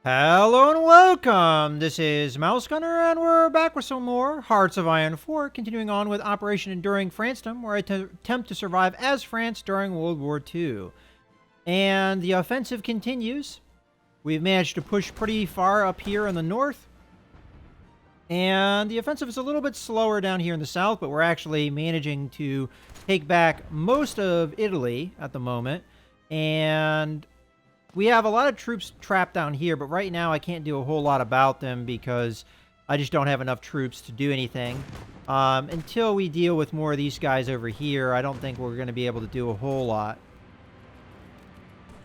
Hello and welcome! This is Mouse Gunner, and we're back with some more Hearts of Iron 4, continuing on with Operation Enduring Francedom, where I attempt to survive as France during World War II. And the offensive continues. We've managed to push pretty far up here in the north. And the offensive is a little bit slower down here in the south, but we're actually managing to take back most of Italy at the moment. And we have a lot of troops trapped down here, but right now I can't do a whole lot about them because I just don't have enough troops to do anything. Until we deal with more of these guys over here, I don't think we're going to be able to do a whole lot.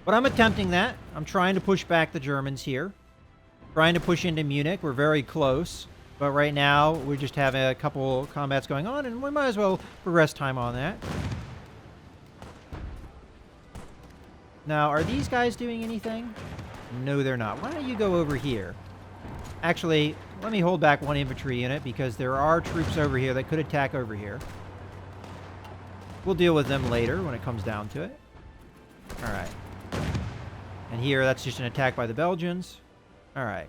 But I'm attempting that. I'm trying to push back the Germans here. Trying to push into Munich. We're very close. But right now, we just have a couple combats going on, and we might as well progress time on that. Now, are these guys doing anything? No, they're not. Why don't you go over here? Actually, let me hold back one infantry unit because there are troops over here that could attack over here. We'll deal with them later when it comes down to it. Alright. And here, that's just an attack by the Belgians. Alright.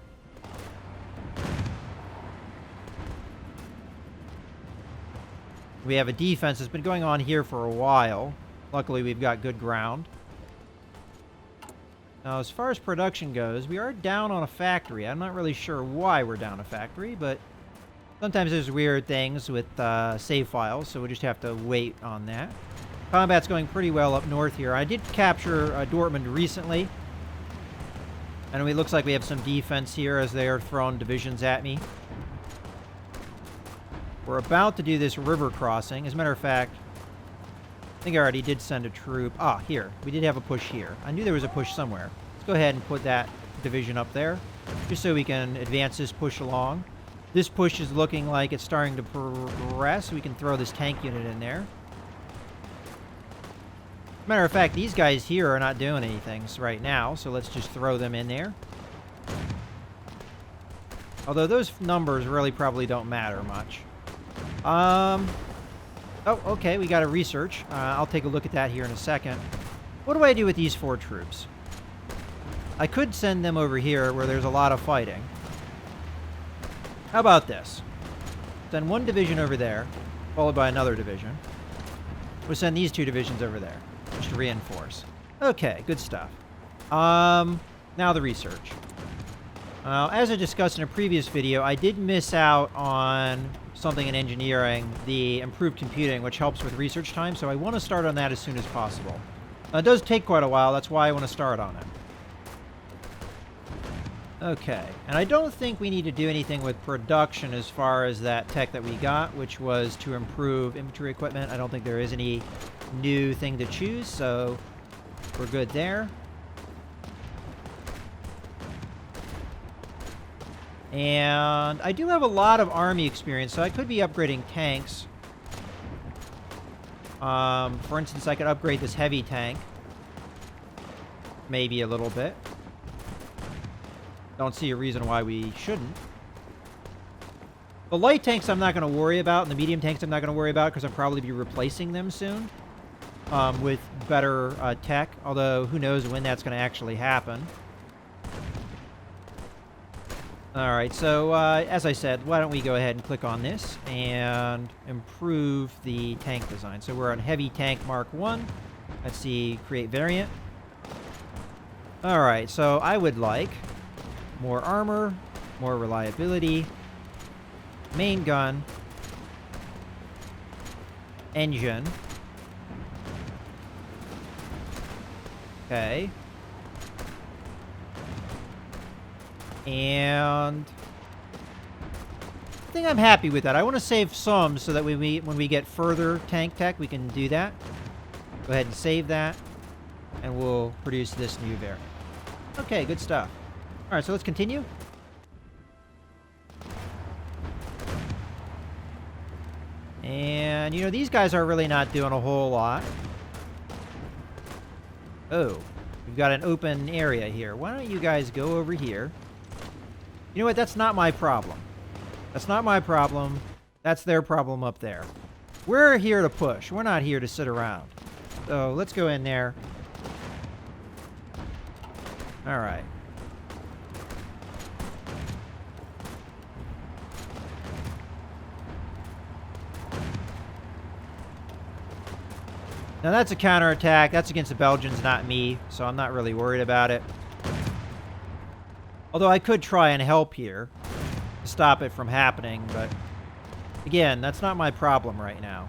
We have a defense that's been going on here for a while. Luckily, we've got good ground. Now, as far as production goes, we are down on a factory. I'm not really sure why we're down a factory, but sometimes there's weird things with save files, so we'll just have to wait on that. Combat's going pretty well up north here. I did capture Dortmund recently, and it looks like we have some defense here as they are throwing divisions at me. We're about to do this river crossing. As a matter of fact, I think I already did send a troop. Ah, here. We did have a push here. I knew there was a push somewhere. Let's go ahead and put that division up there, just so we can advance this push along. This push is looking like it's starting to progress. We can throw this tank unit in there. Matter of fact, these guys here are not doing anything right now, so let's just throw them in there. Although those numbers really probably don't matter much. Oh, okay, we got a research. I'll take a look at that here in a second. What do I do with these 4 troops? I could send them over here where there's a lot of fighting. How about this? Send 1 division over there, followed by another division. We'll send these 2 divisions over there, just to reinforce. Okay, good stuff. Now the research. As I discussed in a previous video, I did miss out on something in engineering, the improved computing, which helps with research time, so I want to start on that as soon as possible. It does take quite a while, that's why I want to start on it. Okay, and I don't think we need to do anything with production as far as that tech that we got, which was to improve infantry equipment. I don't think there is any new thing to choose, so we're good there. And I do have a lot of army experience, so I could be upgrading tanks. For instance, I could upgrade this heavy tank. Maybe a little bit. Don't see a reason why we shouldn't. The light tanks I'm not going to worry about, and the medium tanks I'm not going to worry about because I'll probably be replacing them soon with better tech, although who knows when that's going to actually happen. Alright, so as I said, why don't we go ahead and click on this and improve the tank design. So we're on Heavy Tank Mark 1. Let's see, create variant. Alright, so I would like more armor, more reliability, main gun, engine. Okay. And I think I'm happy with that. I want to save some so that when we get further tank tech, we can do that. Go ahead and save that, and we'll produce this new variant. Okay, good stuff. All right, so let's continue. And, you know, these guys are really not doing a whole lot. Oh, we've got an open area here. Why don't you guys go over here? You know what? That's not my problem. That's not my problem. That's their problem up there. We're here to push. We're not here to sit around. So let's go in there. All right. Now that's a counterattack. That's against the Belgians, not me, so I'm not really worried about it. Although I could try and help here to stop it from happening, but again, that's not my problem right now.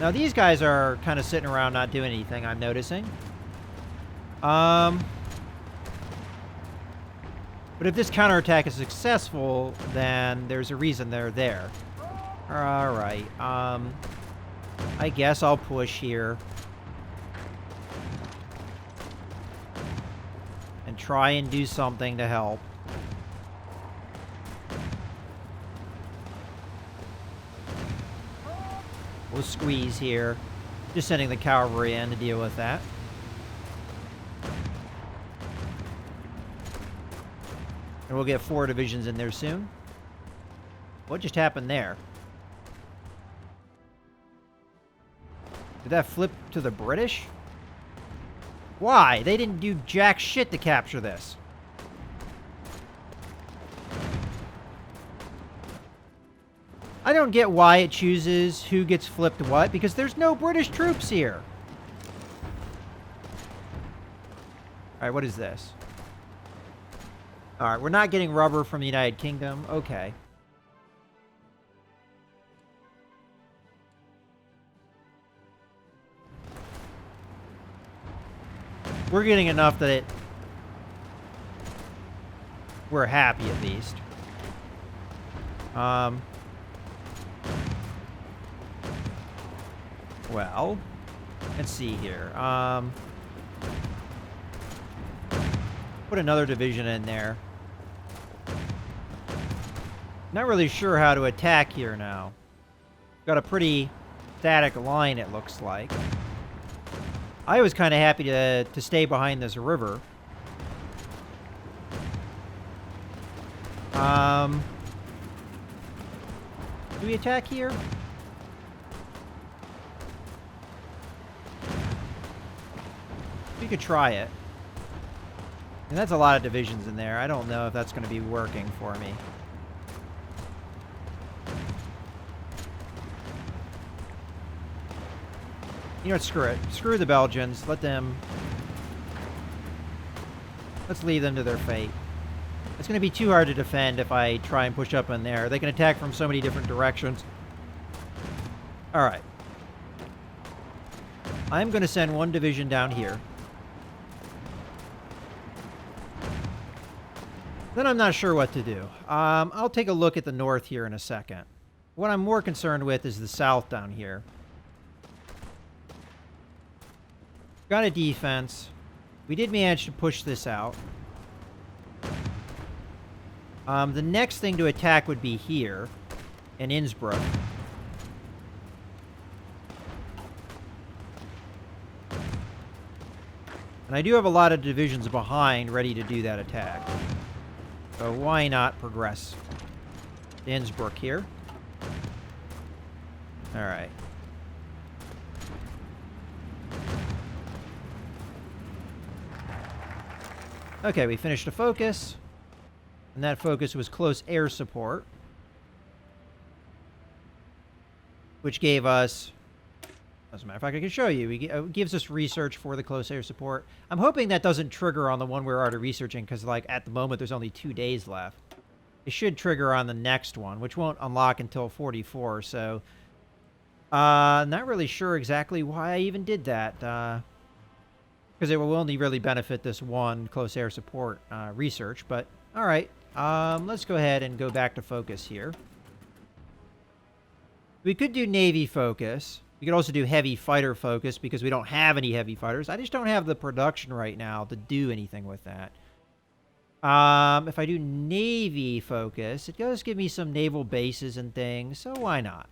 Now these guys are kind of sitting around not doing anything, I'm noticing. But if this counterattack is successful, then there's a reason they're there. Alright, I guess I'll push here. And try and do something to help. We'll squeeze here. Just sending the cavalry in to deal with that. And we'll get 4 divisions in there soon. What just happened there? Did that flip to the British? Why? They didn't do jack shit to capture this. I don't get why it chooses who gets flipped what, because there's no British troops here. Alright, what is this? Alright, we're not getting rubber from the United Kingdom. Okay. We're getting enough that we're happy at least. Well, let's see here. Put another division in there. Not really sure how to attack here now. Got a pretty static line, it looks like. I was kind of happy to stay behind this river. Do we attack here? We could try it. And that's a lot of divisions in there. I don't know if that's going to be working for me. You know what, screw it. Screw the Belgians. Let's leave them to their fate. It's going to be too hard to defend if I try and push up in there. They can attack from so many different directions. Alright. I'm going to send 1 division down here. Then I'm not sure what to do. I'll take a look at the north here in a second. What I'm more concerned with is the south down here. Got a defense. We did manage to push this out. The next thing to attack would be here in Innsbruck. And I do have a lot of divisions behind ready to do that attack. So why not progress to Innsbruck here? Alright. Okay, we finished a focus. And that focus was close air support. Which gave us... As a matter of fact, I can show you. It gives us research for the close air support. I'm hoping that doesn't trigger on the one we're already researching, because, like, at the moment, there's only 2 days left. It should trigger on the next one, which won't unlock until 44, so... not really sure exactly why I even did that. Because it will only really benefit this one close air support research, but... Alright, let's go ahead and go back to focus here. We could do Navy focus. We could also do heavy fighter focus because we don't have any heavy fighters. I just don't have the production right now to do anything with that. If I do Navy focus, it does give me some naval bases and things, so why not?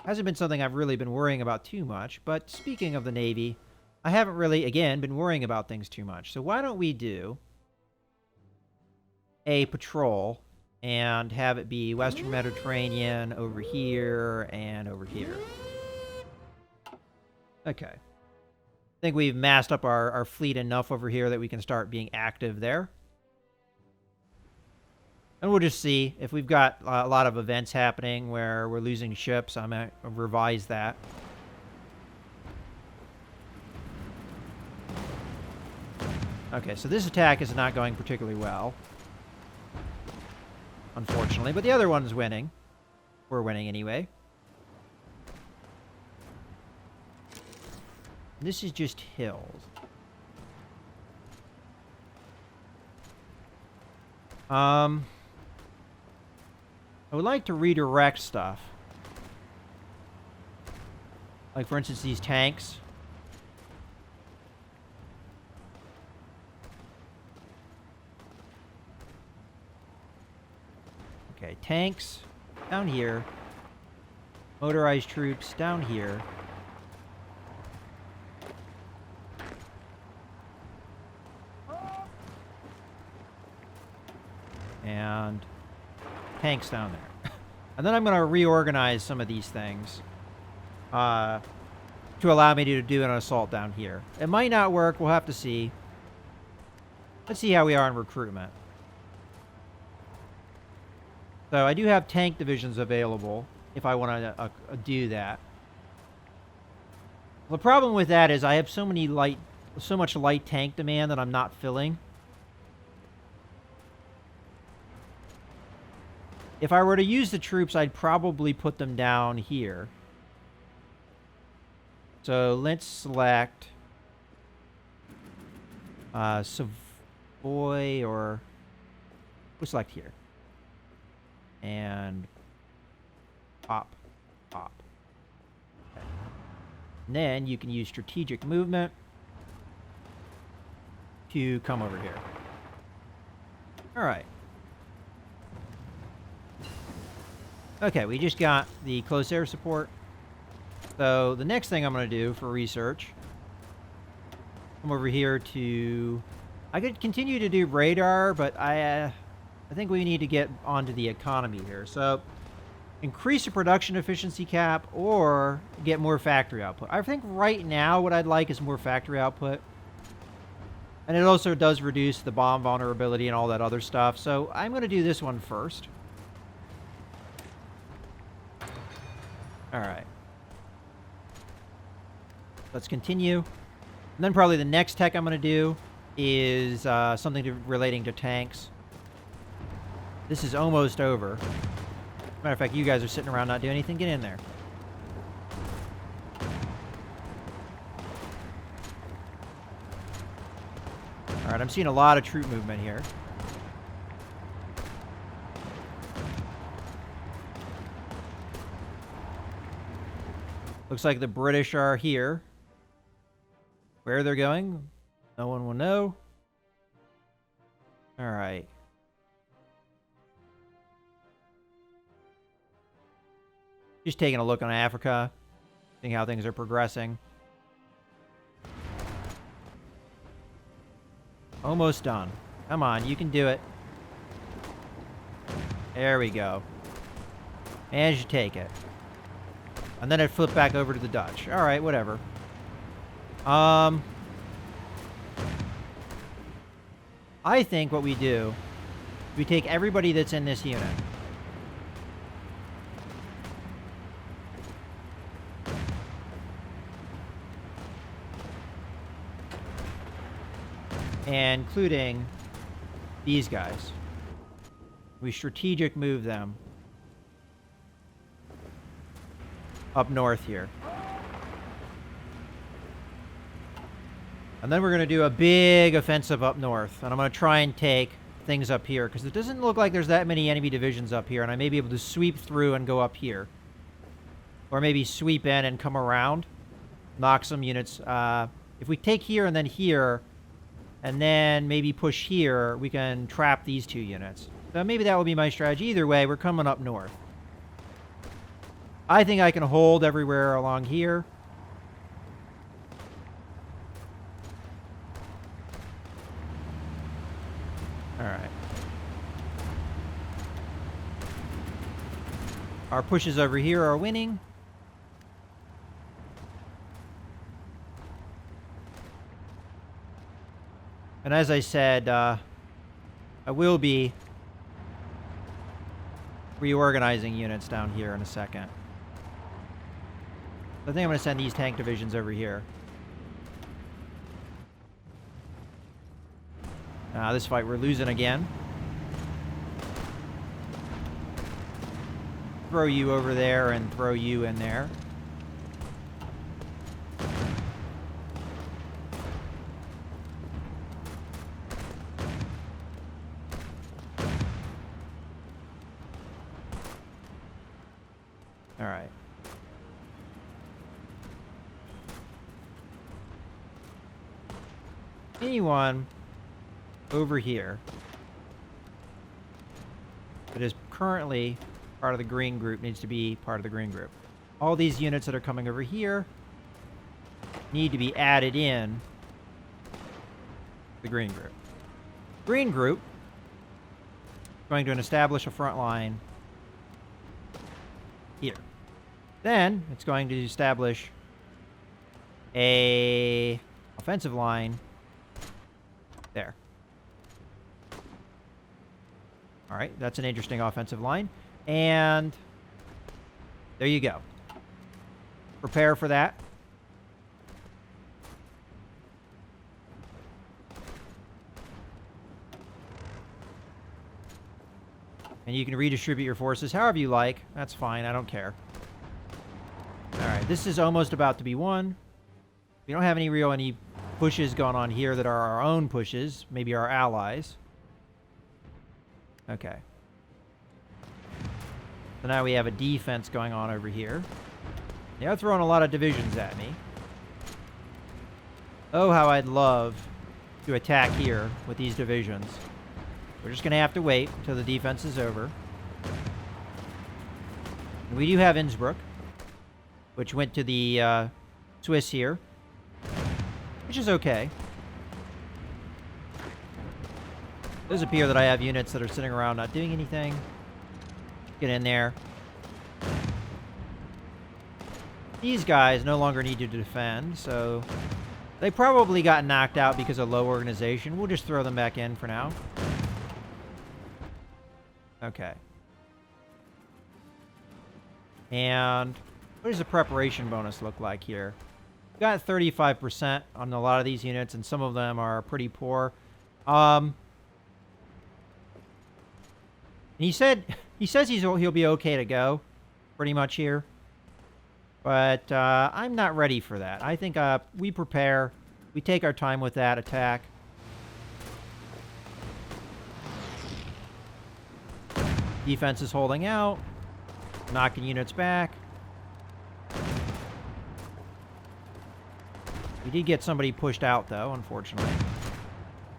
Hasn't been something I've really been worrying about too much, but speaking of the Navy, I haven't really, again, been worrying about things too much. So why don't we do a patrol and have it be Western Mediterranean over here and over here. Okay. I think we've massed up our fleet enough over here that we can start being active there. And we'll just see. If we've got a lot of events happening where we're losing ships, I'm going to revise that. Okay, so this attack is not going particularly well, unfortunately. But the other one's winning. We're winning anyway. This is just hills. I would like to redirect stuff. Like, for instance, these tanks. Okay, tanks down here. Motorized troops down here. And tanks down there. And then I'm going to reorganize some of these things to allow me to do an assault down here. It might not work. We'll have to see. Let's see how we are in recruitment. So I do have tank divisions available if I want to do that. The problem with that is I have so much light tank demand that I'm not filling. If I were to use the troops, I'd probably put them down here. So let's select Savoy, or we'll select here. And pop. Okay. And then you can use strategic movement to come over here. All right. Okay, we just got the close air support. So the next thing I'm going to do for research, come over here to... I could continue to do radar, but I think we need to get onto the economy here. So increase the production efficiency cap or get more factory output. I think right now what I'd like is more factory output. And it also does reduce the bomb vulnerability and all that other stuff. So I'm going to do this one first. All right. Let's continue. And then probably the next tech I'm going to do is something relating to tanks. This is almost over. Matter of fact, you guys are sitting around not doing anything. Get in there. All right, I'm seeing a lot of troop movement here. Looks like the British are here. Where they're going, no one will know. All right. Just taking a look on Africa, seeing how things are progressing. Almost done. Come on, you can do it. There we go. And you take it. And then it flipped back over to the Dutch. All right, whatever. I think what we do, we take everybody that's in this unit. Including these guys. We strategic move them up north here. And then we're going to do a big offensive up north. And I'm going to try and take things up here, because it doesn't look like there's that many enemy divisions up here. And I may be able to sweep through and go up here. Or maybe sweep in and come around. Knock some units. If we take here and then maybe push here, we can trap these two units. So maybe that will be my strategy. Either way, we're coming up north. I think I can hold everywhere along here. All right. Our pushes over here are winning. And as I said, I will be reorganizing units down here in a second. I think I'm going to send these tank divisions over here. This fight we're losing again. Throw you over there and throw you in there. All right. Anyone over here that is currently part of the green group needs to be part of the green group. All these units that are coming over here need to be added in the green group. Green group is going to establish a front line here. Then it's going to establish a offensive line there. All right, that's an interesting offensive line. And there you go. Prepare for that. And you can redistribute your forces however you like. That's fine. I don't care. All right, this is almost about to be won. We don't have any pushes going on here that are our own pushes. Maybe our allies. Okay. So now we have a defense going on over here. They are throwing a lot of divisions at me. Oh, how I'd love to attack here with these divisions. We're just going to have to wait until the defense is over. And we do have Innsbruck, which went to the Swiss here, which is okay. It does appear that I have units that are sitting around not doing anything. Get in there. These guys no longer need to defend, so they probably got knocked out because of low organization. We'll just throw them back in for now. Okay. And what does the preparation bonus look like here? We've got 35% on a lot of these units, and some of them are pretty poor. He says he'll be okay to go, pretty much here. But I'm not ready for that. I think we prepare, we take our time with that attack. Defense is holding out, knocking units back. We did get somebody pushed out, though, unfortunately,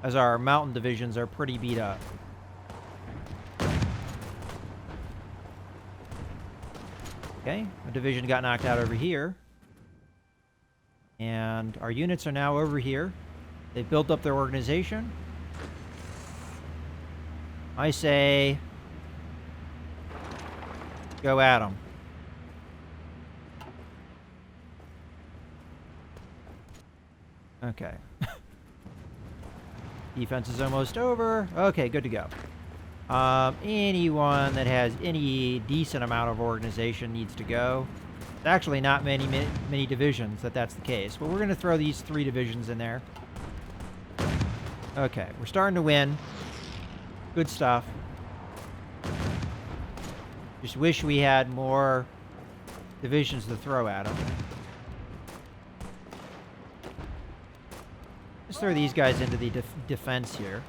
as our mountain divisions are pretty beat up. Okay, a division got knocked out over here. And our units are now over here. They've built up their organization. I say, go at them. Okay. Defense is almost over. Okay, good to go. Anyone that has any decent amount of organization needs to go. It's actually not many divisions that's the case, but we're going to throw these 3 divisions in there. Okay, we're starting to win. Good stuff. Just wish we had more divisions to throw at them. Let's throw these guys into the defense here.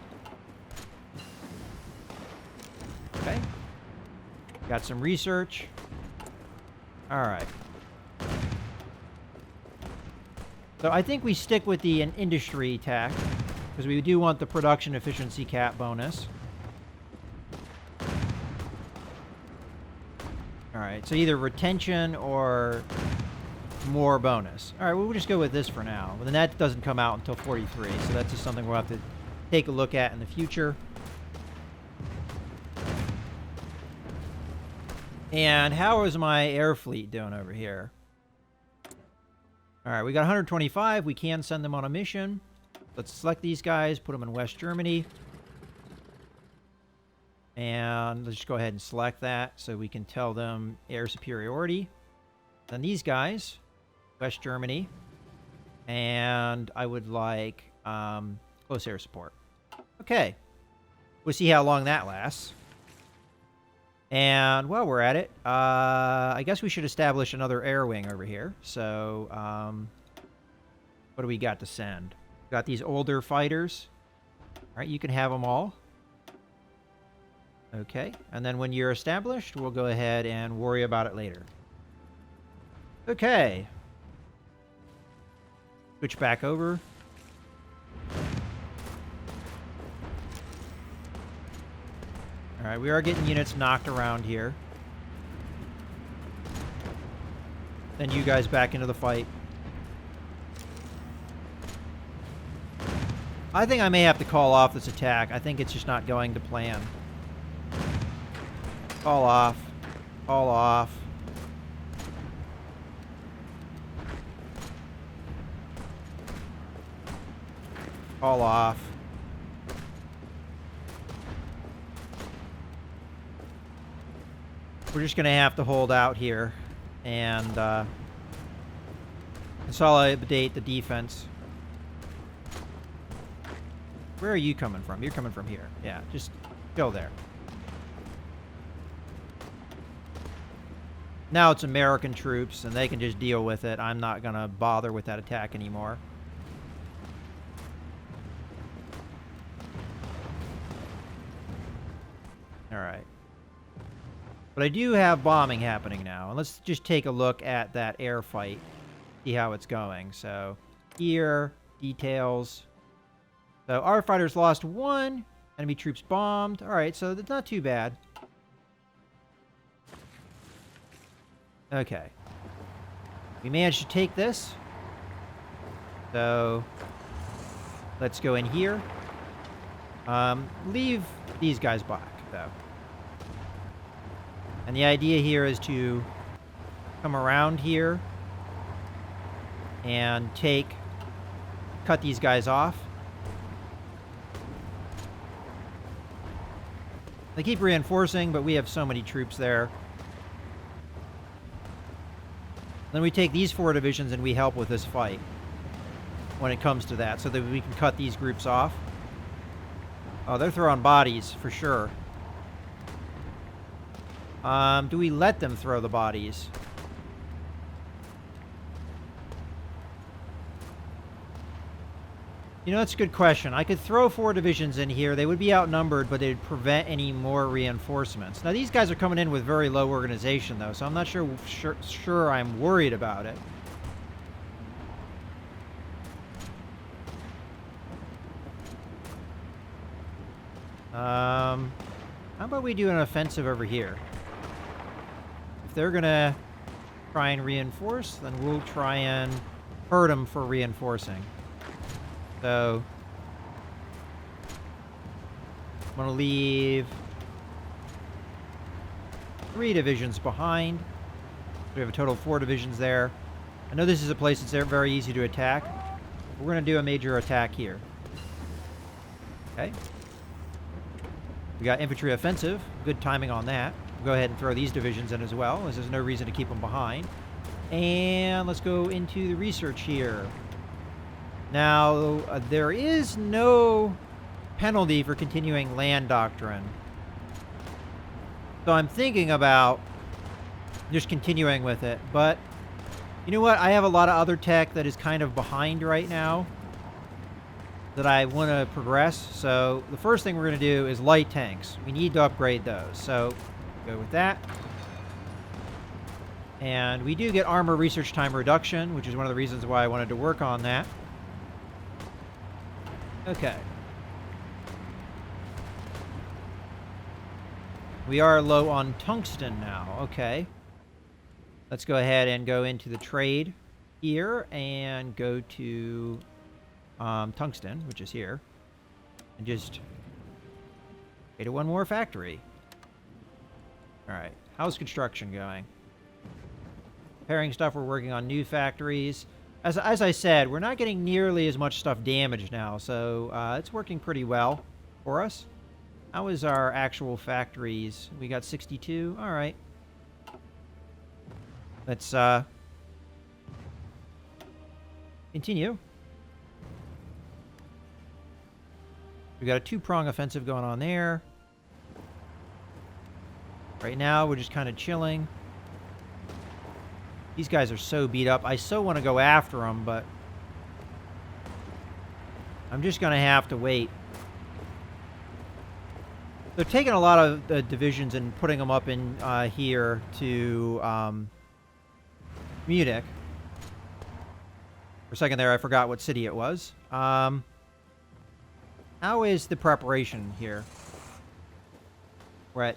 Okay. Got some research. All right. So I think we stick with the industry tax because we do want the production efficiency cap bonus. All right. So either retention or more bonus. All right. Well, we'll just go with this for now. But then that doesn't come out until 43. So that's just something we'll have to take a look at in the future. And how is my air fleet doing over here? All right, we got 125. We can send them on a mission. Let's select these guys, put them in West Germany. And let's just go ahead and select that so we can tell them air superiority. Then these guys, West Germany. And I would like close air support. Okay. We'll see how long that lasts. And while we're at it, I guess we should establish another air wing over here. So, what do we got to send? Got these older fighters. All right, you can have them all. Okay, and then when you're established, we'll go ahead and worry about it later. Okay. Switch back over. Alright, we are getting units knocked around here. Send you guys back into the fight. I think I may have to call off this attack. I think it's just not going to plan. Call off. Call off. Call off. We're just going to have to hold out here and consolidate the defense. Where are you coming from? You're coming from here. Yeah, just go there. Now it's American troops, and they can just deal with it. I'm not going to bother with that attack anymore. Alright. But I do have bombing happening now. And let's just take a look at that air fight. See how it's going. So, here, details. So, our fighters lost 1. Enemy troops bombed. Alright, so that's not too bad. Okay. We managed to take this. So, let's go in here. Leave these guys back, though. And the idea here is to come around here and cut these guys off. They keep reinforcing, but we have so many troops there. Then we take these 4 divisions and we help with this fight when it comes to that, so that we can cut these groups off. Oh, they're throwing bodies for sure. Do we let them throw the bodies? You know, that's a good question. I could throw 4 divisions in here. They would be outnumbered, but they'd prevent any more reinforcements. Now, these guys are coming in with very low organization, though, so I'm not sure I'm worried about it. How about we do an offensive over here? If they're gonna try and reinforce, then we'll try and hurt them for reinforcing. So, I'm gonna leave 3 divisions behind. We have a total of 4 divisions there. I know this is a place that's very easy to attack. We're gonna do a major attack here. Okay. We got infantry offensive. Good timing on that. We'll go ahead and throw these divisions in as well, as there's no reason to keep them behind. And let's go into the research here. Now, there is no penalty for continuing land doctrine. So I'm thinking about just continuing with it. But, you know what? I have a lot of other tech that is kind of behind right now that I want to progress. So the first thing we're going to do is light tanks. We need to upgrade those. So go with that. And we do get armor research time reduction, which is one of the reasons why I wanted to work on that. Okay. We are low on tungsten now. Okay. Let's go ahead and go into the trade here and go to tungsten, which is here, and just create 1 more factory. Alright, how's construction going? Repairing stuff, we're working on new factories. As I said, we're not getting nearly as much stuff damaged now, so it's working pretty well for us. How is our actual factories? We got 62. All right. Let's continue. We got a two-prong offensive going on there. Right now, we're just kind of chilling. These guys are so beat up. I so want to go after them, but I'm just going to have to wait. They're taking a lot of divisions and putting them up in here to Munich. For a second there, I forgot what city it was. How is the preparation here? We're at...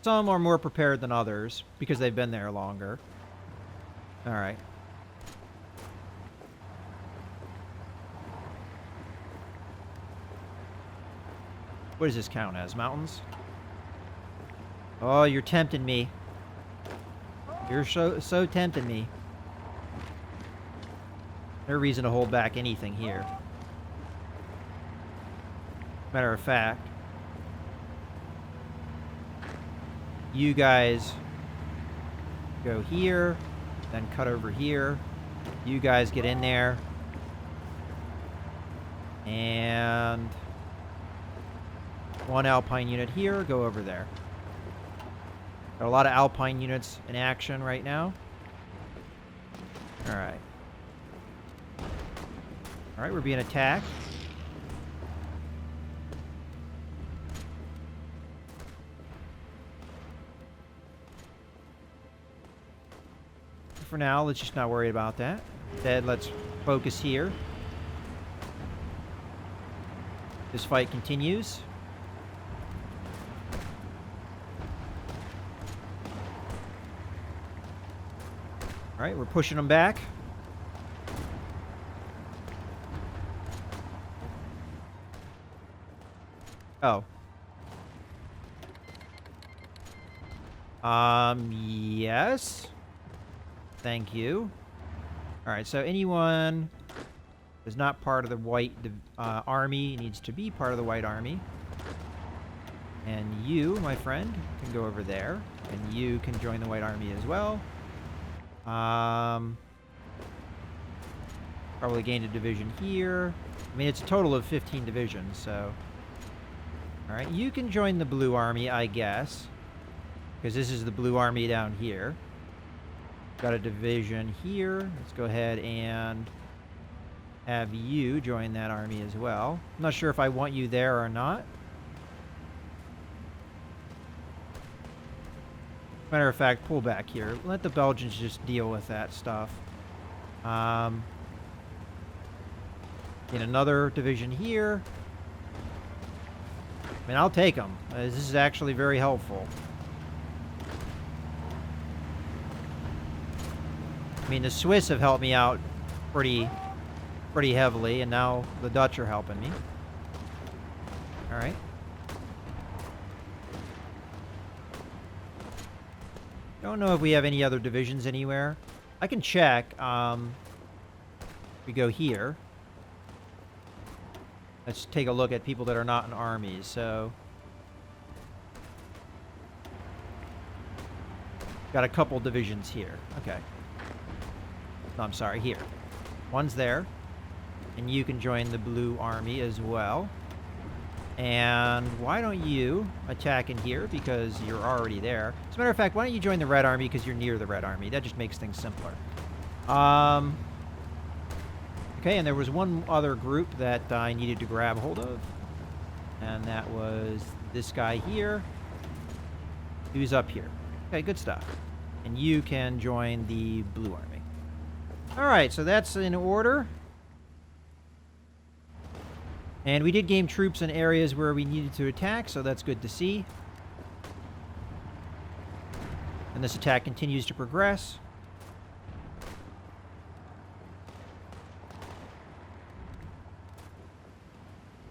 Some are more prepared than others because they've been there longer. All right. What does this count as? Mountains? Oh, you're tempting me. You're so tempting me. No reason to hold back anything here. Matter of fact, you guys go here, then cut over here. You guys get in there. And one Alpine unit here, go over there. Got a lot of Alpine units in action right now. Alright. Alright, we're being attacked. For now, let's just not worry about that. Instead, let's focus here. This fight continues. All right, we're pushing them back. Oh. Yes. Thank you. All right, so anyone who's not part of the White Army needs to be part of the White Army. And you, my friend, can go over there. And you can join the White Army as well. Probably gained a division here. I mean, it's a total of 15 divisions, so... Alright, you can join the Blue Army, I guess. Because this is the Blue Army down here. Got a division here. Let's go ahead and have you join that army as well. I'm not sure if I want you there or not. Matter of fact, pull back here. Let the Belgians just deal with that stuff. In another division here. I mean, I'll take them. This is actually very helpful. I mean, the Swiss have helped me out pretty heavily, and now the Dutch are helping me. All right. Don't know if we have any other divisions anywhere. I can check. We go here. Let's take a look at people that are not in armies. So, got a couple divisions here. Okay. No, I'm sorry, here. One's there. And you can join the Blue Army as well. And why don't you attack in here, because you're already there. As a matter of fact, why don't you join the Red Army, because you're near the Red Army. That just makes things simpler. Okay, and there was one other group that I needed to grab hold of. And that was this guy here. Who's up here. Okay, good stuff. And you can join the Blue Army. Alright, so that's in order. And we did gain troops in areas where we needed to attack, so that's good to see. And this attack continues to progress.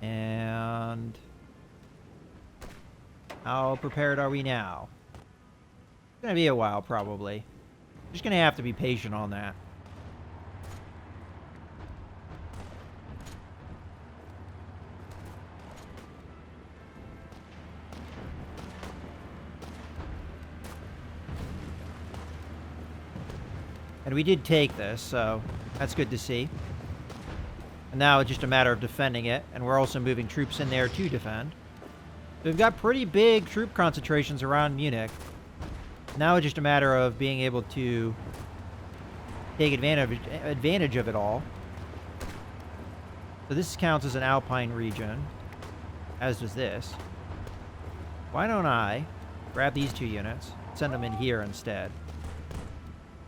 And how prepared are we now? It's going to be a while, probably. Just going to have to be patient on that. And we did take this, so that's good to see. And now it's just a matter of defending it, and we're also moving troops in there to defend. So we've got pretty big troop concentrations around Munich. Now it's just a matter of being able to take advantage of it all. So this counts as an Alpine region, as does this. Why don't I grab these 2 units, send them in here instead?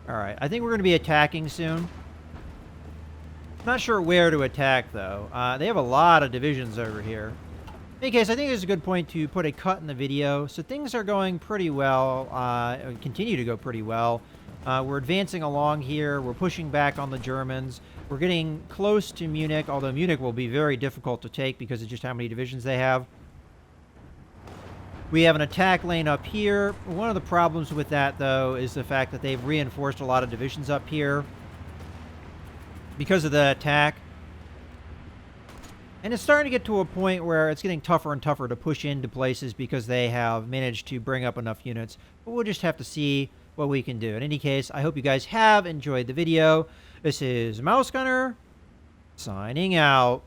Alright, I think we're going to be attacking soon. Not sure where to attack, though. They have a lot of divisions over here. In any case, I think it's a good point to put a cut in the video. So things are going pretty well, continue to go pretty well. We're advancing along here. We're pushing back on the Germans. We're getting close to Munich, although Munich will be very difficult to take because of just how many divisions they have. We have an attack lane up here. One of the problems with that, though, is the fact that they've reinforced a lot of divisions up here because of the attack. And it's starting to get to a point where it's getting tougher and tougher to push into places because they have managed to bring up enough units. But we'll just have to see what we can do. In any case, I hope you guys have enjoyed the video. This is Mouse Gunner, signing out.